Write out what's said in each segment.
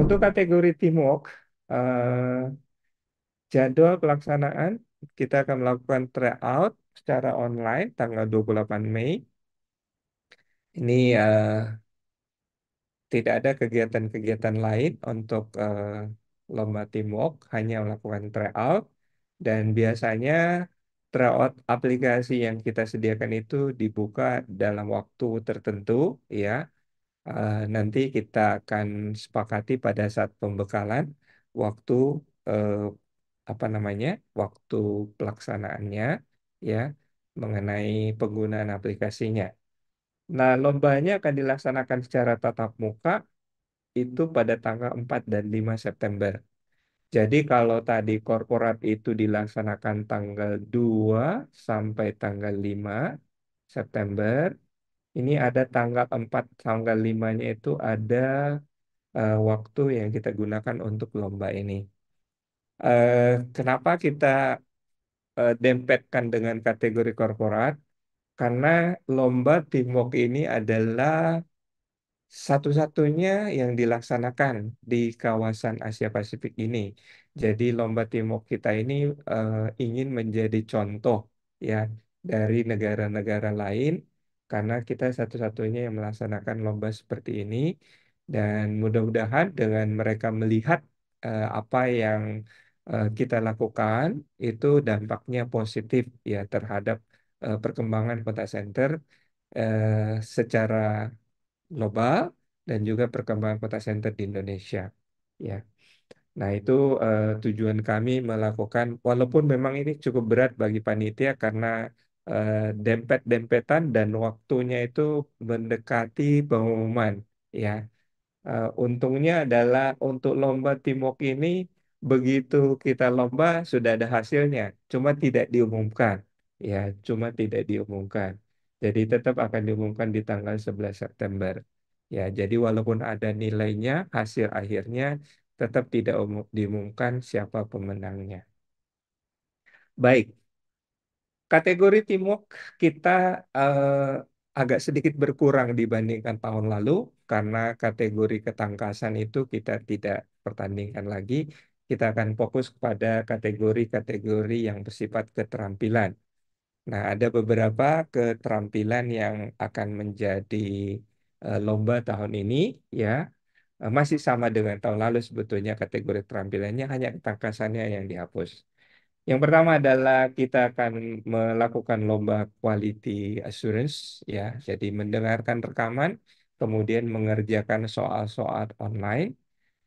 Untuk kategori teamwork, jadwal pelaksanaan kita akan melakukan tryout secara online tanggal 28 Mei. Ini tidak ada kegiatan-kegiatan lain untuk lomba teamwork, hanya melakukan tryout. Dan biasanya tryout aplikasi yang kita sediakan itu dibuka dalam waktu tertentu, ya. Nanti kita akan sepakati pada saat pembekalan waktu eh, apa namanya, waktu pelaksanaannya, ya, mengenai penggunaan aplikasinya. Nah, lombanya akan dilaksanakan secara tatap muka itu pada tanggal 4 dan 5 September. Jadi kalau tadi korporat itu dilaksanakan tanggal 2 sampai tanggal 5 September, ini ada tanggal 4 tanggal 5-nya itu ada waktu yang kita gunakan untuk lomba ini. Kenapa kita dempetkan dengan kategori korporat? Karena lomba teamwork ini adalah satu-satunya yang dilaksanakan di kawasan Asia Pasifik ini. Jadi lomba teamwork kita ini ingin menjadi contoh, ya, dari negara-negara lain karena kita satu-satunya yang melaksanakan lomba seperti ini, dan mudah-mudahan dengan mereka melihat apa yang kita lakukan itu dampaknya positif, ya, terhadap perkembangan kontak center secara global dan juga perkembangan kota center di Indonesia. Ya, nah itu tujuan kami melakukan, walaupun memang ini cukup berat bagi panitia karena eh, dempet-dempetan dan waktunya itu mendekati pengumuman. Ya, untungnya adalah untuk lomba teamwork ini begitu kita lomba sudah ada hasilnya, cuma tidak diumumkan. Ya, cuma tidak diumumkan. Jadi tetap akan diumumkan di tanggal 11 September. Ya, jadi walaupun ada nilainya, hasil akhirnya tetap tidak diumumkan siapa pemenangnya. Baik, kategori teamwork kita agak sedikit berkurang dibandingkan tahun lalu karena kategori ketangkasan itu kita tidak pertandingkan lagi. Kita akan fokus pada kategori-kategori yang bersifat keterampilan. Nah, ada beberapa keterampilan yang akan menjadi lomba tahun ini, ya. Masih sama dengan tahun lalu sebetulnya kategori keterampilannya, hanya ketangkasannya yang dihapus. Yang pertama adalah kita akan melakukan lomba quality assurance, ya. Jadi mendengarkan rekaman, kemudian mengerjakan soal-soal online.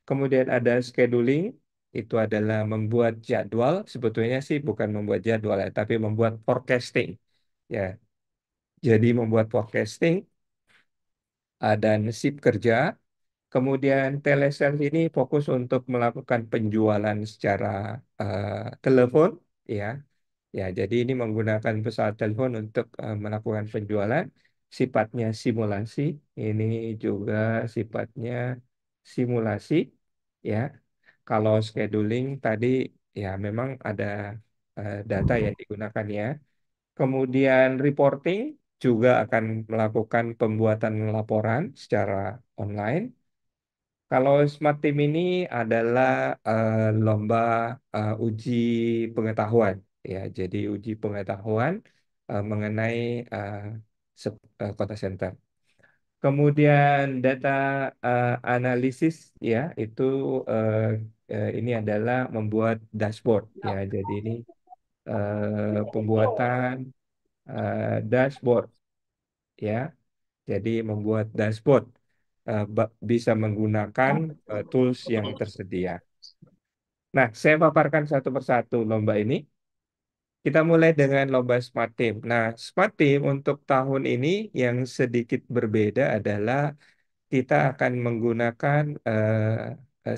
Kemudian ada scheduling, itu adalah membuat jadwal. Sebetulnya sih bukan membuat jadwal ya, tapi membuat forecasting. Ya, jadi membuat forecasting dan shift kerja. Kemudian telesales ini fokus untuk melakukan penjualan secara telepon, ya. Ya, jadi ini menggunakan pesawat telepon untuk melakukan penjualan. Sifatnya simulasi, ini juga sifatnya simulasi, ya. Kalau scheduling tadi, ya, memang ada data yang digunakan, ya. Kemudian reporting juga akan melakukan pembuatan laporan secara online. Kalau Smart Team ini adalah lomba uji pengetahuan, ya. Jadi uji pengetahuan mengenai uh, kota center. Kemudian data analisis, ya, itu eh, ini adalah membuat dashboard, ya. Jadi ini pembuatan dashboard, ya. Jadi membuat dashboard bisa menggunakan tools yang tersedia. Nah, saya paparkan satu persatu lomba ini. Kita mulai dengan lomba Smart Team. Nah, Smart Team untuk tahun ini yang sedikit berbeda adalah kita akan menggunakan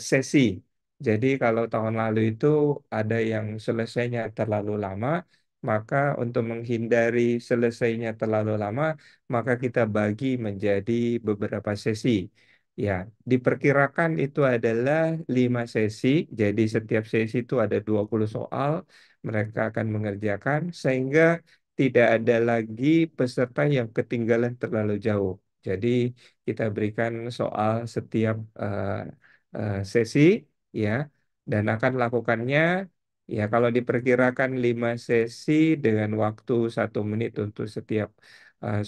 sesi. Jadi kalau tahun lalu itu ada yang selesainya terlalu lama, maka untuk menghindari selesainya terlalu lama, maka kita bagi menjadi beberapa sesi. Ya, diperkirakan itu adalah 5 sesi, jadi setiap sesi itu ada 20 soal, mereka akan mengerjakan, sehingga tidak ada lagi peserta yang ketinggalan terlalu jauh. Jadi kita berikan soal setiap sesi ya, dan akan lakukannya ya kalau diperkirakan 5 sesi dengan waktu 1 menit untuk setiap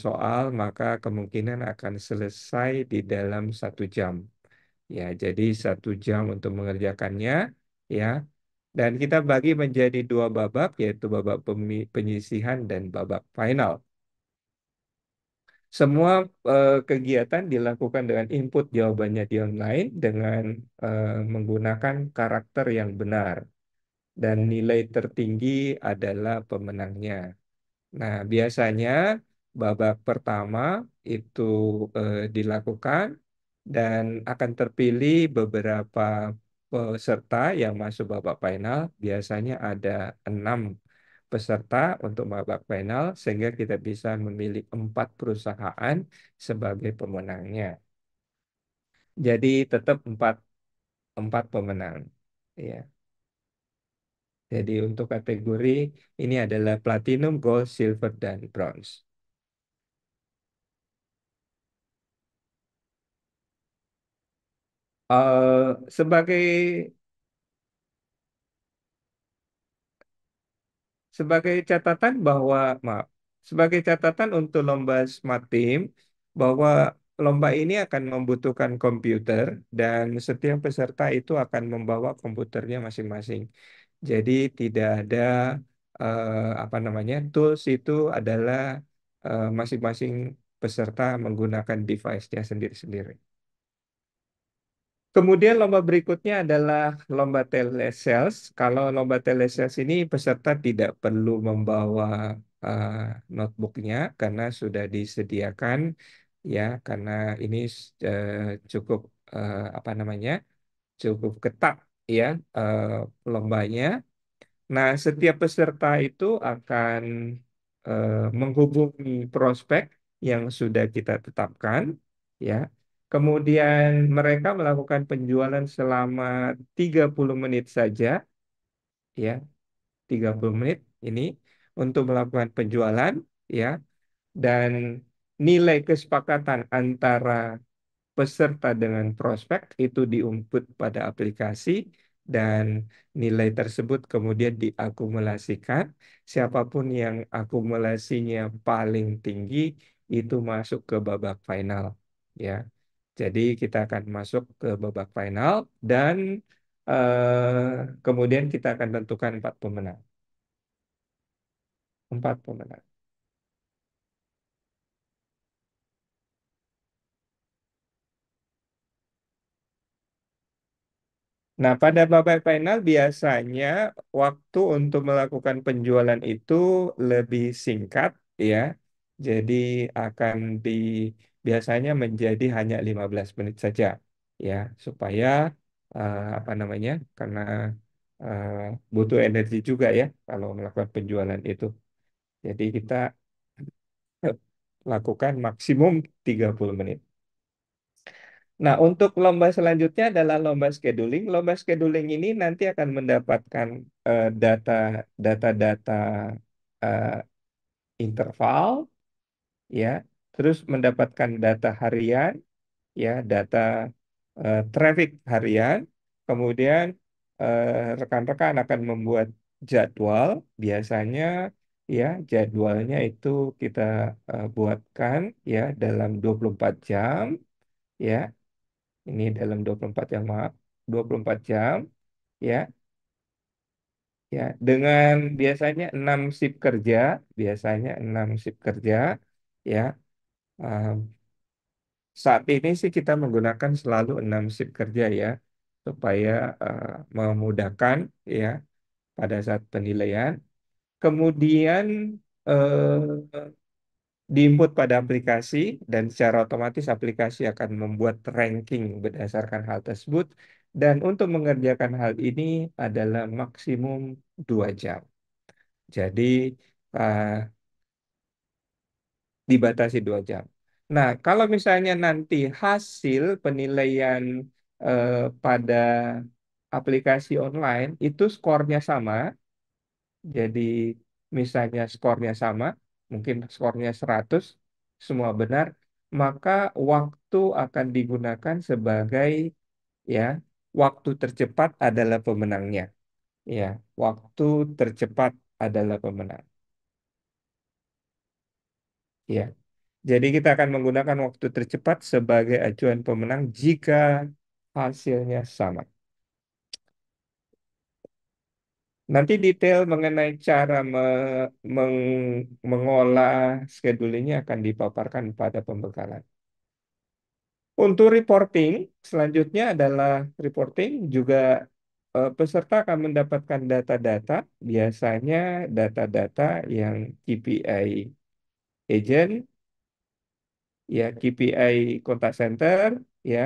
soal, maka kemungkinan akan selesai di dalam 1 jam. Ya, jadi 1 jam untuk mengerjakannya, ya. Dan kita bagi menjadi 2 babak, yaitu babak penyisihan dan babak final. Semua kegiatan dilakukan dengan input jawabannya di online dengan menggunakan karakter yang benar. Dan nilai tertinggi adalah pemenangnya. Nah, biasanya babak pertama itu dilakukan dan akan terpilih beberapa peserta yang masuk babak final. Biasanya ada 6 peserta untuk babak final, sehingga kita bisa memilih 4 perusahaan sebagai pemenangnya. Jadi tetap empat, empat pemenang. Ya. Jadi untuk kategori ini adalah platinum, gold, silver, dan bronze. Sebagai sebagai catatan bahwa maaf, sebagai catatan untuk lomba Smart Team bahwa lomba ini akan membutuhkan komputer dan setiap peserta itu akan membawa komputernya masing-masing. Jadi tidak ada apa namanya tools itu adalah masing-masing peserta menggunakan device-nya sendiri-sendiri. Kemudian lomba berikutnya adalah lomba telesales. Kalau lomba telesales ini peserta tidak perlu membawa uh, notebooknya karena sudah disediakan ya karena ini uh, cukup apa namanya cukup ketat ya uh, lombanya. Nah, setiap peserta itu akan menghubungi prospek yang sudah kita tetapkan, ya. Kemudian mereka melakukan penjualan selama 30 menit saja, ya, 30 menit ini untuk melakukan penjualan, ya. Dan nilai kesepakatan antara peserta dengan prospek itu diinput pada aplikasi dan nilai tersebut kemudian diakumulasikan. Siapapun yang akumulasinya paling tinggi itu masuk ke babak final, ya. Jadi kita akan masuk ke babak final dan kemudian kita akan tentukan 4 pemenang. 4 pemenang. Nah, pada babak final biasanya waktu untuk melakukan penjualan itu lebih singkat ya. Jadi akan biasanya menjadi hanya 15 menit saja ya, supaya apa namanya? Karena eh, butuh energi juga ya kalau melakukan penjualan itu. Jadi kita lakukan maksimum 30 menit. Nah, untuk lomba selanjutnya adalah lomba scheduling. Lomba scheduling ini nanti akan mendapatkan data data-data eh, interval, ya, terus mendapatkan data harian, ya, data traffic harian. Kemudian rekan-rekan akan membuat jadwal. Biasanya, ya, jadwalnya itu kita buatkan ya dalam 24 jam, ya. Ini dalam 24 jam, maaf, 24 jam, ya, ya, dengan biasanya 6 shift kerja, biasanya 6 shift kerja, ya. Uh, Saat ini sih kita menggunakan selalu 6 shift kerja ya, supaya memudahkan ya pada saat penilaian. Kemudian eh, diinput pada aplikasi dan secara otomatis aplikasi akan membuat ranking berdasarkan hal tersebut. Dan untuk mengerjakan hal ini adalah maksimum 2 jam. Jadi uh, dibatasi 2 jam. Nah, kalau misalnya nanti hasil penilaian eh, pada aplikasi online itu skornya sama, jadi misalnya skornya sama, mungkin skornya 100, semua benar, maka waktu akan digunakan sebagai ya waktu tercepat adalah pemenangnya. Ya, waktu tercepat adalah pemenang. Ya, jadi kita akan menggunakan waktu tercepat sebagai acuan pemenang jika hasilnya sama. Nanti detail mengenai cara mengolah schedule-nya akan dipaparkan pada pembekalan. Untuk reporting, selanjutnya adalah reporting juga peserta akan mendapatkan data-data, biasanya data-data yang KPI agent, ya KPI contact center, ya,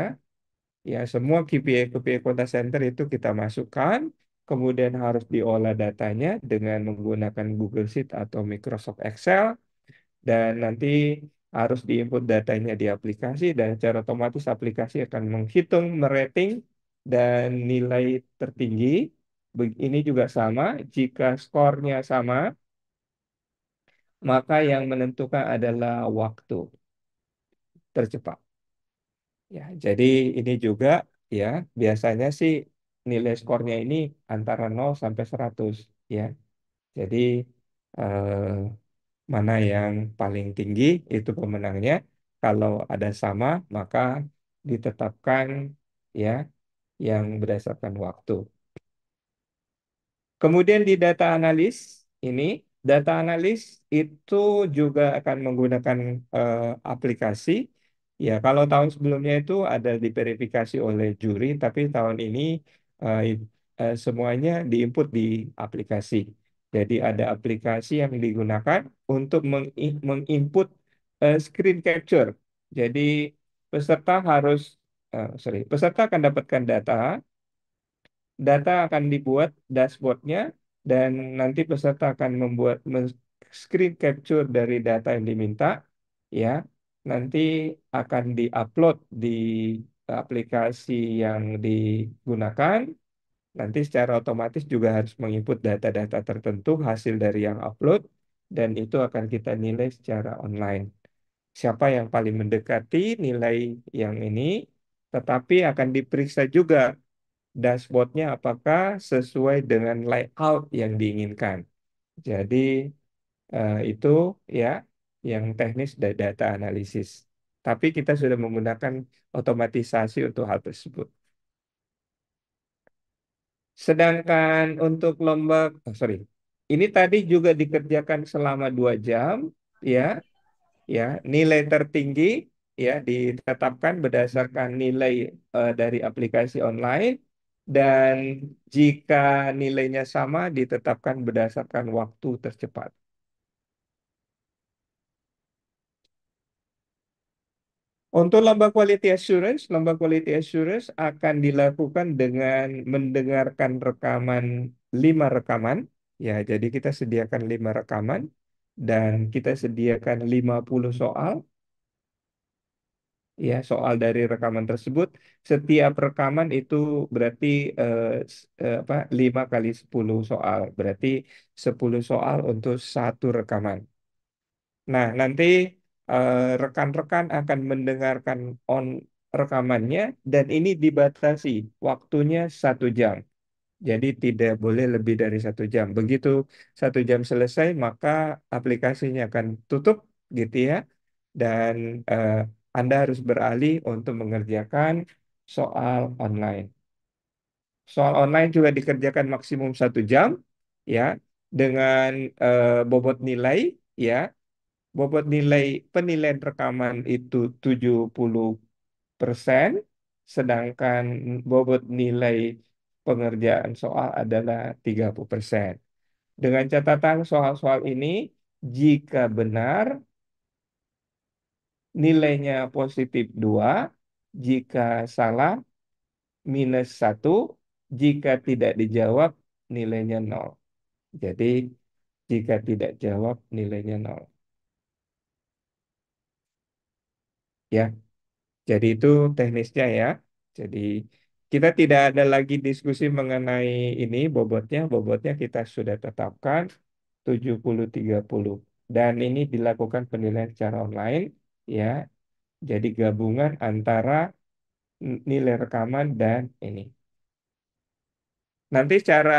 ya semua KPI contact center itu kita masukkan, kemudian harus diolah datanya dengan menggunakan Google Sheet atau Microsoft Excel, dan nanti harus diinput datanya di aplikasi dan secara otomatis aplikasi akan menghitung, merating dan nilai tertinggi. Ini juga sama, jika skornya sama, maka yang menentukan adalah waktu tercepat. Ya, jadi ini juga ya biasanya sih nilai skornya ini antara 0 sampai 100 ya. Jadi eh, mana yang paling tinggi itu pemenangnya. Kalau ada sama, maka ditetapkan ya yang berdasarkan waktu. Kemudian di data analis ini, data analis itu juga akan menggunakan aplikasi. Ya, kalau tahun sebelumnya itu ada diverifikasi oleh juri, tapi tahun ini semuanya diinput di aplikasi. Jadi ada aplikasi yang digunakan untuk menginput screen capture. Jadi peserta harus, peserta akan dapatkan data. Data akan dibuat dashboardnya dan nanti peserta akan membuat screen capture dari data yang diminta, ya. Nanti akan diupload di aplikasi yang digunakan. Nanti secara otomatis juga harus menginput data-data tertentu hasil dari yang upload dan itu akan kita nilai secara online. Siapa yang paling mendekati nilai yang ini, tetapi akan diperiksa juga dashboardnya apakah sesuai dengan layout yang diinginkan. Jadi itu ya yang teknis dari data analisis. Tapi kita sudah menggunakan otomatisasi untuk hal tersebut. Sedangkan untuk lomba, sorry, ini tadi juga dikerjakan selama 2 jam, ya, ya, nilai tertinggi ya ditetapkan berdasarkan nilai dari aplikasi online dan jika nilainya sama ditetapkan berdasarkan waktu tercepat. Untuk lomba quality assurance akan dilakukan dengan mendengarkan 5 rekaman. Ya, jadi kita sediakan 5 rekaman dan kita sediakan 50 soal. Ya, soal dari rekaman tersebut. Setiap rekaman itu berarti apa, 5 kali 10 soal. Berarti 10 soal untuk satu rekaman. Nah, nanti rekan-rekan akan mendengarkan rekamannya dan ini dibatasi waktunya 1 jam. Jadi tidak boleh lebih dari 1 jam. Begitu 1 jam selesai, maka aplikasinya akan tutup gitu ya. Dan eh, Anda harus beralih untuk mengerjakan soal online. Soal online juga dikerjakan maksimum 1 jam ya dengan bobot nilai ya. Bobot nilai penilaian rekaman itu 70%, sedangkan bobot nilai pengerjaan soal adalah 30%. Dengan catatan soal-soal ini, jika benar, nilainya positif 2, jika salah, -1, jika tidak dijawab, nilainya 0. Jadi, jika tidak jawab, nilainya 0. Ya. Jadi itu teknisnya ya. Jadi kita tidak ada lagi diskusi mengenai ini bobotnya. Bobotnya kita sudah tetapkan 70-30. Dan ini dilakukan penilaian secara online ya. Jadi gabungan antara nilai rekaman dan ini. Nanti cara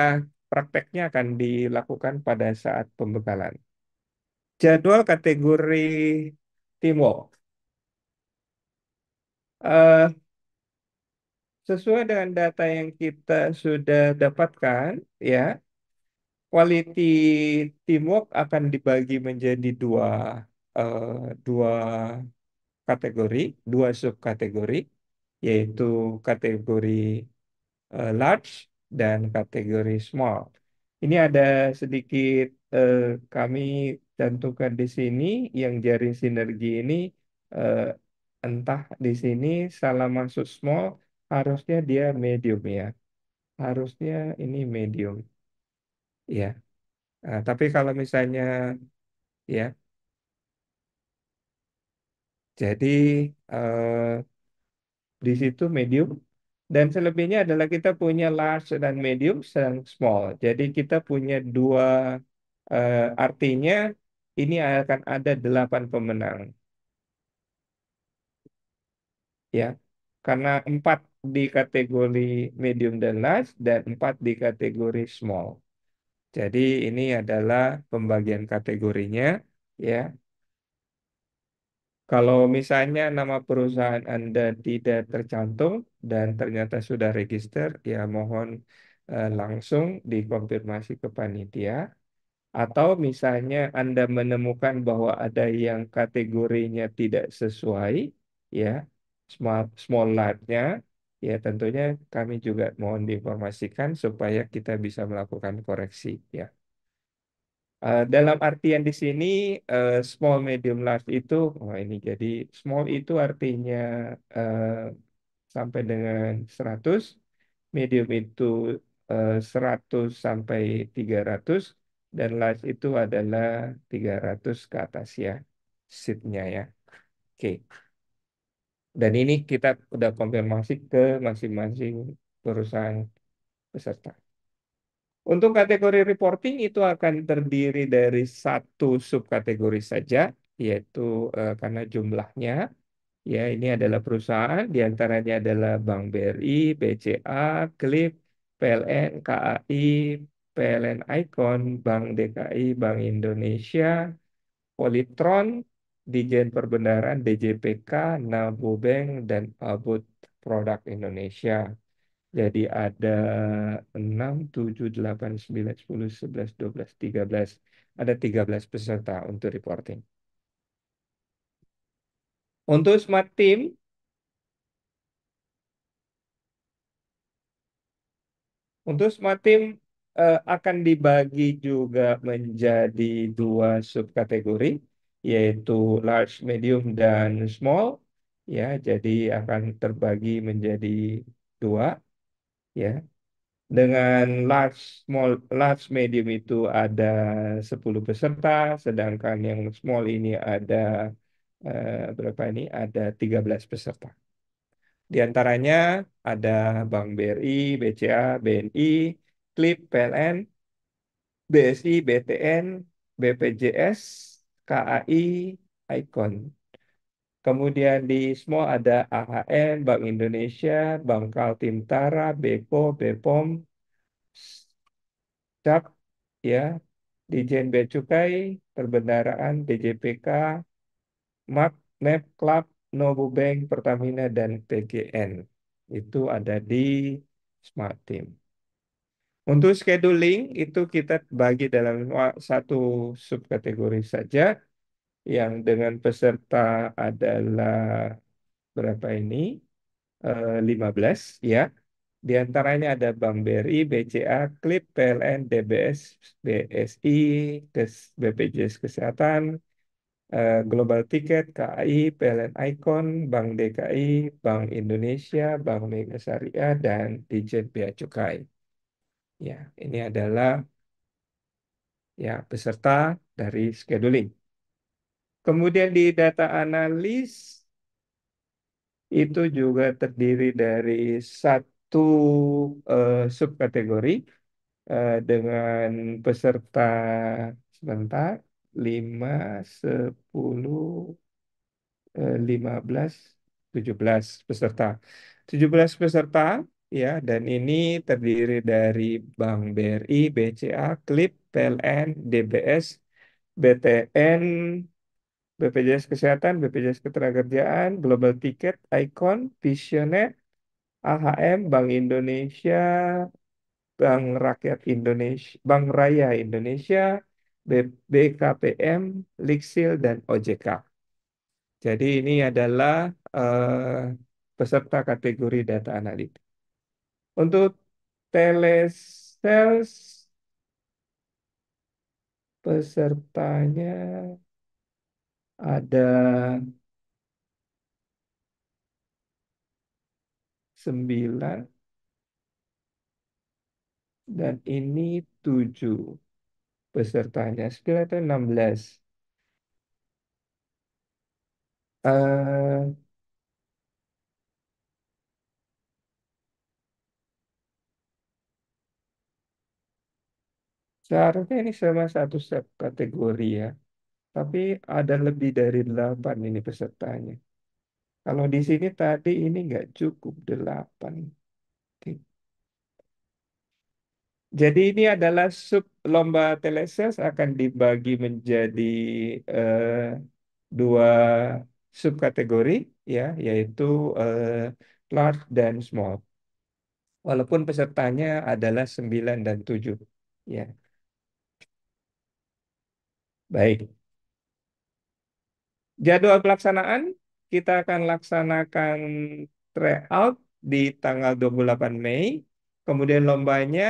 prakteknya akan dilakukan pada saat pembekalan. Jadwal kategori teamwork. Eh, Sesuai dengan data yang kita sudah dapatkan, ya, quality teamwork akan dibagi menjadi eh, dua kategori, dua subkategori, yaitu kategori large dan kategori small. Ini ada sedikit eh, kami cantumkan di sini yang jaring sinergi ini eh, entah di sini salah masuk small harusnya dia medium ya. Harusnya ini medium ya. Tapi kalau misalnya ya jadi eh, di situ medium dan selebihnya adalah kita punya large dan medium dan small. Jadi kita punya dua artinya ini akan ada 8 pemenang ya. Karena 4 di kategori medium dan large dan 4 di kategori small. Jadi ini adalah pembagian kategorinya ya. Kalau misalnya nama perusahaan Anda tidak tercantum dan ternyata sudah register, ya mohon langsung dikonfirmasi ke panitia. Atau misalnya Anda menemukan bahwa ada yang kategorinya tidak sesuai, ya, small large-nya, ya tentunya kami juga mohon diinformasikan supaya kita bisa melakukan koreksi, ya. Dalam artian di sini small, medium, large itu, oh ini jadi small itu artinya eh, sampai dengan 100, medium itu 100 sampai 300, dan large itu adalah 300 ke atas ya, seatnya ya. Oke, dan ini kita udah konfirmasi ke masing-masing perusahaan peserta. Untuk kategori reporting itu akan terdiri dari satu subkategori saja, yaitu karena jumlahnya, ya ini adalah perusahaan, diantaranya adalah Bank BRI, BCA, Klip, PLN, KAI, PLN Icon, Bank DKI, Bank Indonesia, Polytron, Dijen Perbendaharaan, DJPK, NABU Bank, dan Abut Produk Indonesia. Jadi ada 6, 7, 8, 9, 10, 11, 12, 13. Ada 13 peserta untuk reporting. Untuk Smart Team, untuk Smart Team akan dibagi juga menjadi dua subkategori, yaitu large, medium, dan small. Ya, jadi akan terbagi menjadi dua. Ya, dengan large, medium itu ada 10 peserta, sedangkan yang small ini ada berapa ini? Ada 13 peserta. Di antaranya ada Bank BRI, BCA, BNI, KLIP, PLN, BSI, BTN, BPJS, KAI, Icon. Kemudian di small ada AHN, Bank Indonesia, Bank Kaltim-Tara, BEKO, BPOM, CAP, ya, Dijen Bea Cukai, Perbendaharaan, DJPK, MAK, NEP, Klab, Nobu Bank, Pertamina, dan PGN. Itu ada di Smart Team. Untuk scheduling, itu kita bagi dalam satu subkategori saja, yang dengan peserta adalah berapa ini? 15, ya. Di antaranya ada Bank BRI, BCA, KLIP, PLN, DBS, BSI, BPJS Kesehatan, Global Ticket, KAI, PLN Icon, Bank DKI, Bank Indonesia, Bank Mega Syariah, dan Dijen Bea Cukai. Ya, ini adalah ya peserta dari scheduling. Kemudian di data analis itu juga terdiri dari satu subkategori dengan peserta sebentar 5, 10, 15, 17 peserta. 17 peserta ya, dan ini terdiri dari Bank BRI, BCA, KLIP, PLN, DBS, BTN, BPJS Kesehatan, BPJS Ketenagakerjaan, Global Ticket, Icon, Visionet, AHM, Bank Indonesia, Bank Rakyat Indonesia, Bank Raya Indonesia, BKPM, Lixil, dan OJK. Jadi ini adalah peserta kategori data analitik. Untuk telesales pesertanya ada 9 dan ini 7 pesertanya. 9 atau 16. Eh, Seharusnya ini sama satu set kategori ya. Tapi ada lebih dari 8 ini pesertanya. Kalau di sini tadi ini nggak cukup 8. Oke. Jadi ini adalah sub lomba telesales akan dibagi menjadi eh, 2 subkategori ya, yaitu eh, large dan small. Walaupun pesertanya adalah 9 dan 7. Ya, baik. Jadwal pelaksanaan kita akan laksanakan tryout di tanggal 28 Mei. Kemudian lombanya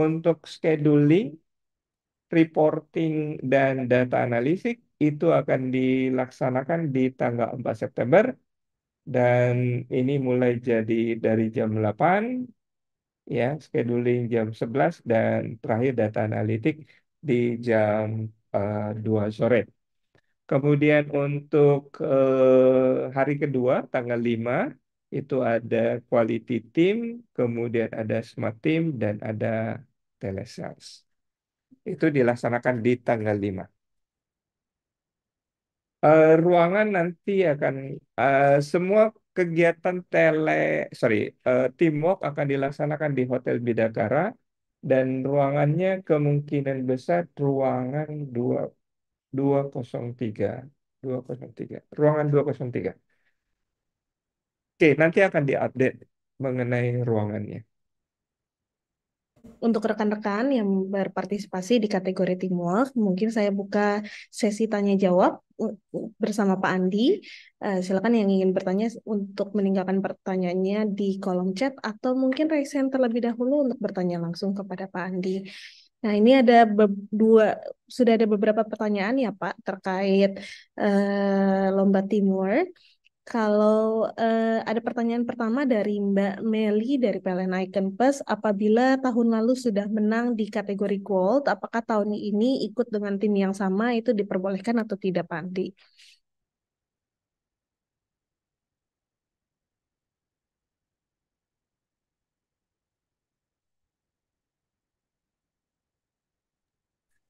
untuk scheduling, reporting, dan data analitik itu akan dilaksanakan di tanggal 4 September. Dan ini mulai jadi dari jam 8, ya, scheduling jam 11, dan terakhir data analitik di jam 2 sore. Kemudian untuk hari kedua, tanggal 5, itu ada quality team, kemudian ada smart team, dan ada telesales. Itu dilaksanakan di tanggal 5. Ruangan nanti akan semua kegiatan sorry, teamwork akan dilaksanakan di Hotel Bidakara dan ruangannya kemungkinan besar ruangan 203, 203, ruangan 203. Oke, nanti akan diupdate mengenai ruangannya. Untuk rekan-rekan yang berpartisipasi di kategori teamwork, mungkin saya buka sesi tanya jawab bersama Pak Andi. Silakan yang ingin bertanya untuk meninggalkan pertanyaannya di kolom chat atau mungkin raise hand terlebih dahulu untuk bertanya langsung kepada Pak Andi. Nah, ini ada sudah ada beberapa pertanyaan ya Pak terkait lomba teamwork. Kalau ada pertanyaan pertama dari Mbak Meli dari PLN Icon Plus, apabila tahun lalu sudah menang di kategori Gold, apakah tahun ini ikut dengan tim yang sama itu diperbolehkan atau tidak, Pak Andi?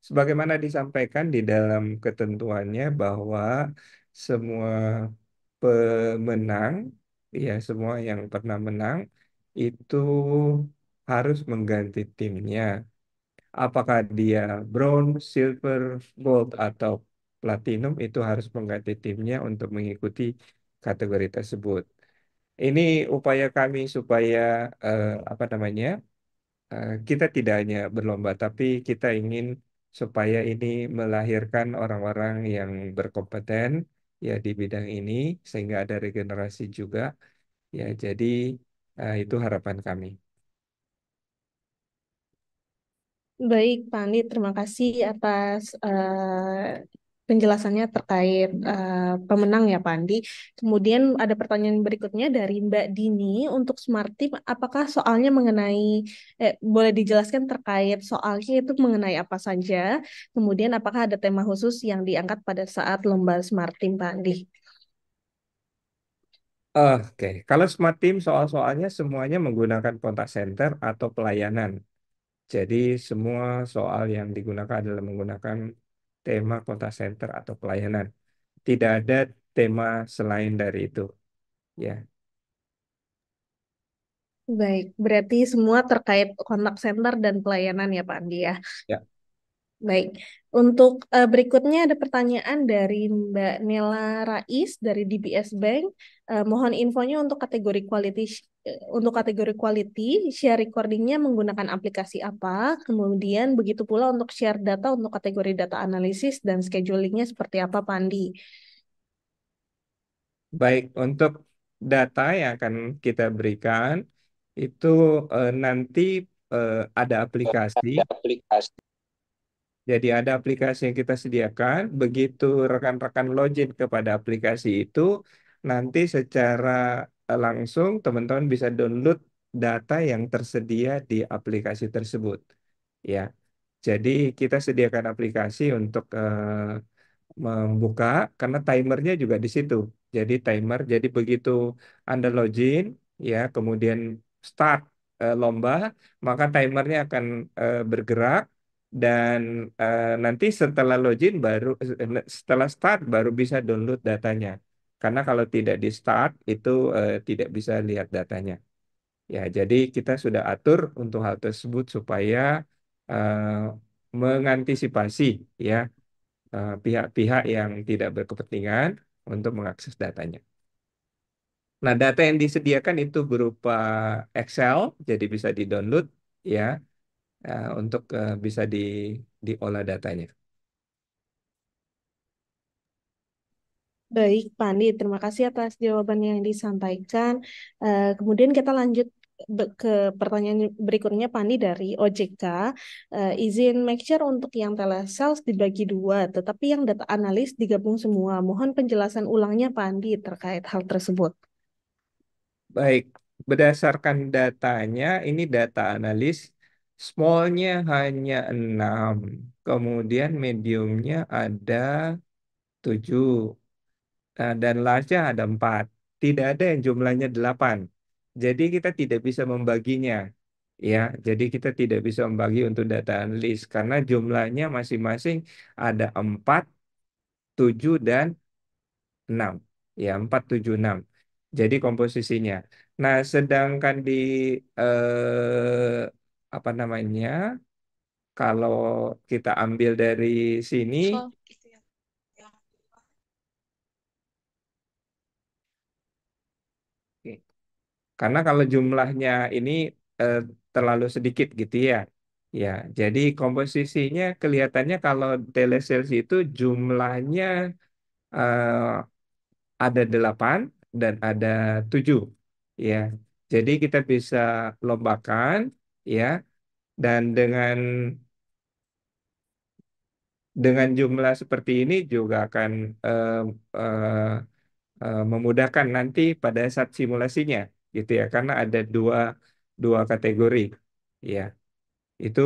Sebagaimana disampaikan di dalam ketentuannya bahwa semua pemenang, ya semua yang pernah menang itu harus mengganti timnya. Apakah dia bronze, silver, gold, atau platinum itu harus mengganti timnya untuk mengikuti kategori tersebut. Ini upaya kami supaya apa namanya? Kita tidak hanya berlomba, tapi kita ingin supaya ini melahirkan orang-orang yang berkompeten ya di bidang ini sehingga ada regenerasi juga. Ya, jadi itu harapan kami. Baik, Pak Andi, terima kasih atas penjelasannya terkait pemenang ya, Pak Andi. Kemudian ada pertanyaan berikutnya dari Mbak Dini untuk Smart Team. Apakah soalnya mengenai, boleh dijelaskan terkait soalnya itu mengenai apa saja? Kemudian apakah ada tema khusus yang diangkat pada saat lomba Smart Team, Pak Andi? Oke, kalau smart team soal-soalnya semuanya menggunakan kontak center atau pelayanan. Jadi semua soal yang digunakan adalah menggunakan tema kontak center atau pelayanan. Tidak ada tema selain dari itu. Ya, Baik, berarti semua terkait kontak center dan pelayanan ya Pak Andi ya. Ya, Baik, untuk berikutnya ada pertanyaan dari Mbak Nela Rais dari DBS Bank. Mohon infonya untuk kategori quality share recordingnya menggunakan aplikasi apa? Kemudian begitu pula untuk share data untuk kategori data analisis dan schedulingnya seperti apa, Pak Andi? baik untuk data yang akan kita berikan itu nanti ada aplikasi. Jadi ada aplikasi yang kita sediakan, begitu rekan-rekan login kepada aplikasi itu, nanti secara langsung teman-teman bisa download data yang tersedia di aplikasi tersebut. Ya, jadi kita sediakan aplikasi untuk membuka karena timernya juga di situ. Jadi timer, jadi begitu Anda login, ya, kemudian start lomba, maka timernya akan bergerak dan nanti setelah login setelah start baru bisa download datanya. Karena kalau tidak di start itu tidak bisa lihat datanya. Ya, jadi kita sudah atur untuk hal tersebut supaya mengantisipasi ya pihak-pihak yang tidak berkepentingan untuk mengakses datanya. Nah, data yang disediakan itu berupa Excel, jadi bisa di-download ya untuk bisa diolah datanya. Baik, Pak Andi, terima kasih atas jawaban yang disampaikan. Kemudian kita lanjut ke pertanyaan berikutnya, Pak Andi dari OJK. Izin make sure untuk yang telesales dibagi dua, tetapi yang data analis digabung semua. Mohon penjelasan ulangnya, Pak Andi, terkait hal tersebut. Baik, berdasarkan datanya, ini data analis, smallnya hanya 6, kemudian mediumnya ada 7, dan large-nya ada 4. Tidak ada yang jumlahnya 8. Jadi kita tidak bisa membaginya. Ya, jadi kita tidak bisa membagi untuk data analis karena jumlahnya masing-masing ada 4, 7, dan 6. Ya, 4, 7, 6. Jadi komposisinya. Nah, sedangkan di apa namanya? Kalau kita ambil dari sini, oke, karena kalau jumlahnya ini eh, terlalu sedikit gitu ya. Ya, jadi komposisinya kelihatannya kalau telesales itu jumlahnya eh, ada 8 dan ada 7. Ya, jadi kita bisa lombakan ya dan dengan jumlah seperti ini juga akan eh, eh, memudahkan nanti pada saat simulasinya gitu ya karena ada dua kategori ya itu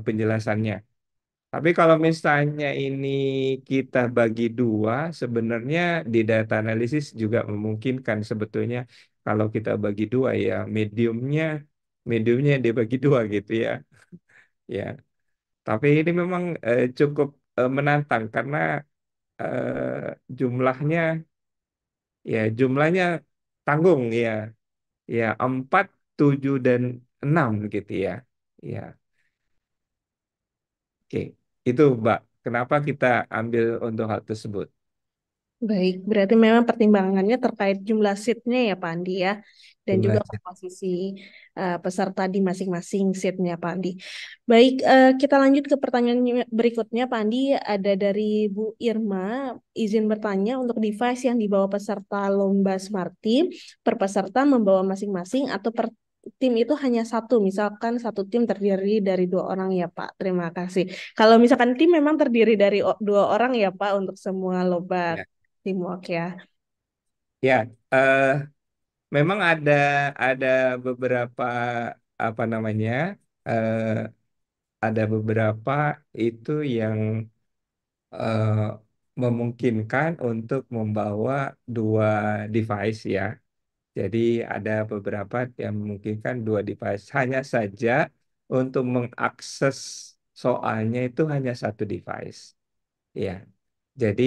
penjelasannya. Tapi kalau misalnya ini kita bagi dua, sebenarnya di data analisis juga memungkinkan sebetulnya kalau kita bagi dua ya mediumnya dibagi dua gitu ya. Ya, tapi ini memang cukup menantang karena jumlahnya jumlahnya tanggung ya. Ya, 4, 7, dan 6 gitu ya. Ya, oke. Itu Mbak, kenapa kita ambil untuk hal tersebut? Baik, berarti memang pertimbangannya terkait jumlah seatnya ya Pak Andi ya, dan juga Jumlah komposisi peserta di masing-masing seatnya Pak Andi. Baik, kita lanjut ke pertanyaan berikutnya Pak Andi. Ada dari Bu Irma, izin bertanya untuk device yang dibawa peserta lomba Smart Team, per peserta membawa masing-masing atau per tim itu hanya satu, misalkan satu tim terdiri dari dua orang ya Pak. Terima kasih. Kalau misalkan tim memang terdiri dari dua orang ya Pak untuk semua lomba ya. teamwork ya. Ya, eh, memang ada beberapa apa namanya? eh, ada beberapa itu yang eh, memungkinkan untuk membawa dua device ya. Jadi ada beberapa yang memungkinkan dua device. Hanya saja untuk mengakses soalnya itu hanya satu device. Ya, jadi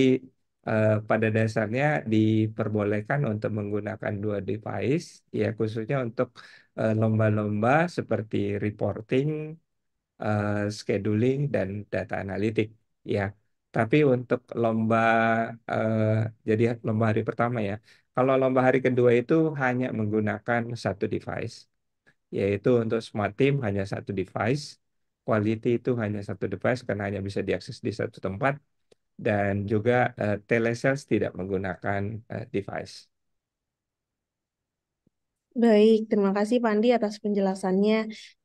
pada dasarnya diperbolehkan untuk menggunakan dua device, ya khususnya untuk lomba-lomba seperti reporting, scheduling, dan data analitik. Ya, tapi untuk lomba, eh, jadi lomba hari pertama ya. Kalau lomba hari kedua itu hanya menggunakan satu device, yaitu untuk smart team hanya satu device, quality itu hanya satu device karena hanya bisa diakses di satu tempat, dan juga telesales tidak menggunakan device. Baik, terima kasih Pandi atas penjelasannya.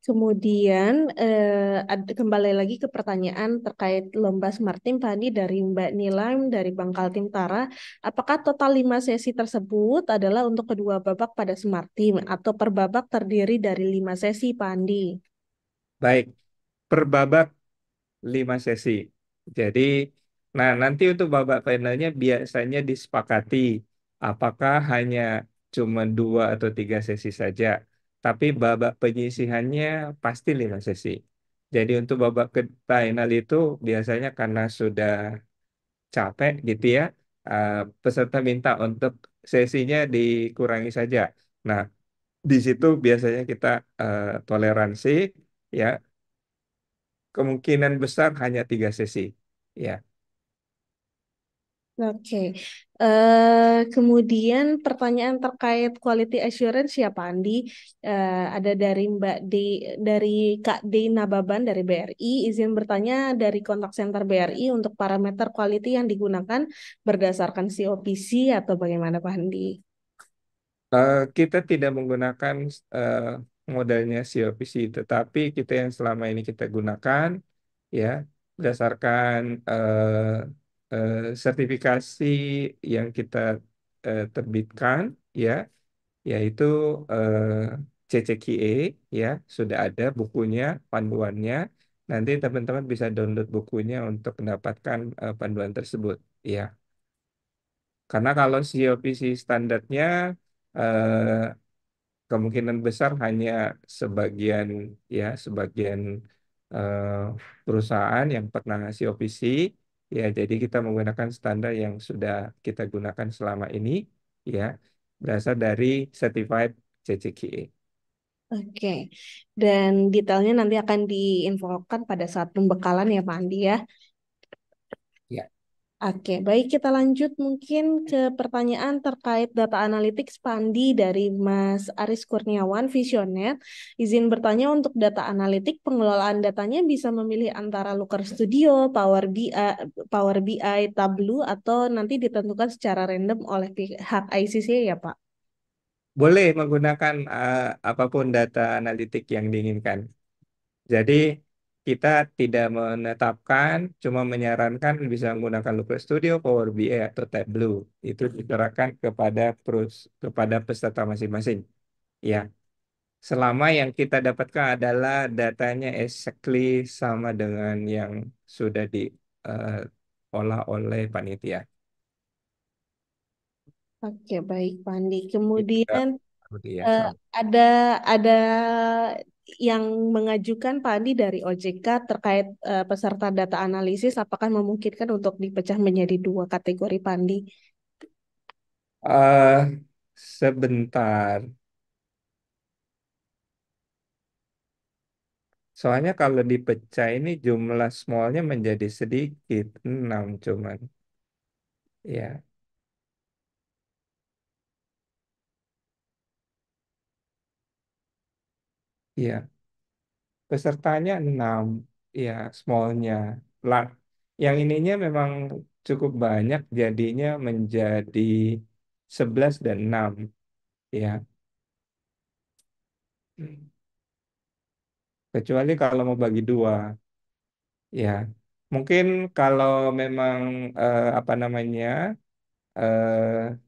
Kemudian kembali lagi ke pertanyaan terkait lomba Smart Team Pandi dari Mbak Nilam dari Bangkal Tim Tara. Apakah total 5 sesi tersebut adalah untuk kedua babak pada Smart Team atau per babak terdiri dari 5 sesi Pandi? Baik, per babak 5 sesi. Jadi, nah nanti untuk babak finalnya biasanya disepakati apakah hanya cuma 2 atau 3 sesi saja, tapi babak penyisihannya pasti 5 sesi. Jadi untuk babak ke final itu biasanya karena sudah capek gitu ya, eh, peserta minta untuk sesinya dikurangi saja. Nah, di situ biasanya kita toleransi ya, kemungkinan besar hanya 3 sesi. Ya, Oke. Kemudian pertanyaan terkait quality assurance ya Pak Andi. Ada dari Mbak D, dari Kak D Nababan dari BRI. Izin bertanya dari kontak center BRI untuk parameter quality yang digunakan berdasarkan COPC atau bagaimana Pak Andi? kita tidak menggunakan eh, modelnya COPC, tetapi kita yang selama ini kita gunakan ya berdasarkan sertifikasi yang kita terbitkan ya, yaitu eh, CCQA ya, sudah ada bukunya, panduannya. Nanti teman-teman bisa download bukunya untuk mendapatkan panduan tersebut ya. Karena kalau COPC standarnya eh, kemungkinan besar hanya sebagian sebagian eh, perusahaan yang pernah COPC ya, jadi kita menggunakan standar yang sudah kita gunakan selama ini ya, berasal dari Certified CCQA. Oke. Dan detailnya nanti akan diinfokan pada saat pembekalan ya Pak Andi ya. Ya. Oke, baik kita lanjut mungkin ke pertanyaan terkait data analytics Pandi dari Mas Aris Kurniawan, Visioner. Izin bertanya untuk data analitik, pengelolaan datanya bisa memilih antara Looker Studio, Power BI, Tableau, atau nanti ditentukan secara random oleh pihak ICC ya Pak? Boleh menggunakan apapun data analitik yang diinginkan. Jadi kita tidak menetapkan, cuma menyarankan bisa menggunakan Looker Studio, Power BI, atau Tableau. Itu diserahkan kepada peserta masing-masing. Ya, selama yang kita dapatkan adalah datanya exactly sama dengan yang sudah diolah oleh panitia. Oke, baik Pandi. Itu Kemudian ya Eh, sama. ada yang mengajukan Pak Andi dari OJK terkait peserta data analisis, apakah memungkinkan untuk dipecah menjadi 2 kategori Pak Andi? Eh, sebentar. Soalnya kalau dipecah ini jumlah smallnya menjadi sedikit, 6 cuman. Ya, ya. Pesertanya 6, ya smallnya. Lah, yang ininya memang cukup banyak, jadinya menjadi 11 dan 6. Ya. Kecuali kalau mau bagi dua. Ya. Mungkin kalau memang apa namanya, eh,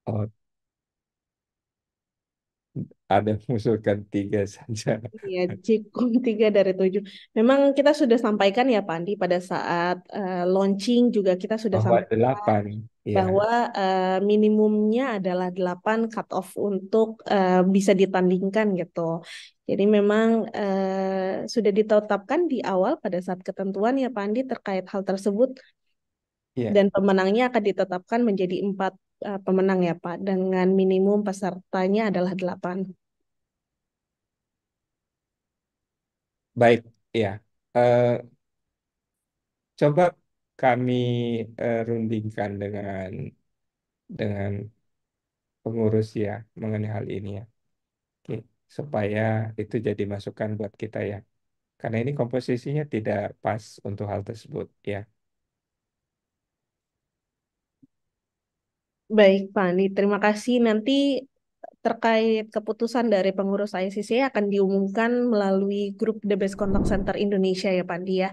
oh, ada mengusulkan 3 saja. Iya, Jikum 3 dari 7. Memang kita sudah sampaikan ya Pak Andi pada saat launching juga kita sudah Bahwa sampaikan 8. bahwa Iya, minimumnya adalah 8 cut off untuk bisa ditandingkan gitu. Jadi memang sudah ditetapkan di awal pada saat ketentuan ya Pak Andi terkait hal tersebut iya. dan pemenangnya akan ditetapkan menjadi 4 pemenang ya Pak dengan minimum pesertanya adalah 8. Baik, iya. Eh, Coba kami rundingkan dengan pengurus ya mengenai hal ini ya. Oke, supaya itu jadi masukan buat kita ya. Karena ini komposisinya tidak pas untuk hal tersebut ya. Baik Pak Andi, terima kasih. Nanti terkait keputusan dari pengurus ICC akan diumumkan melalui grup The Best Contact Center Indonesia ya Pak Andi ya.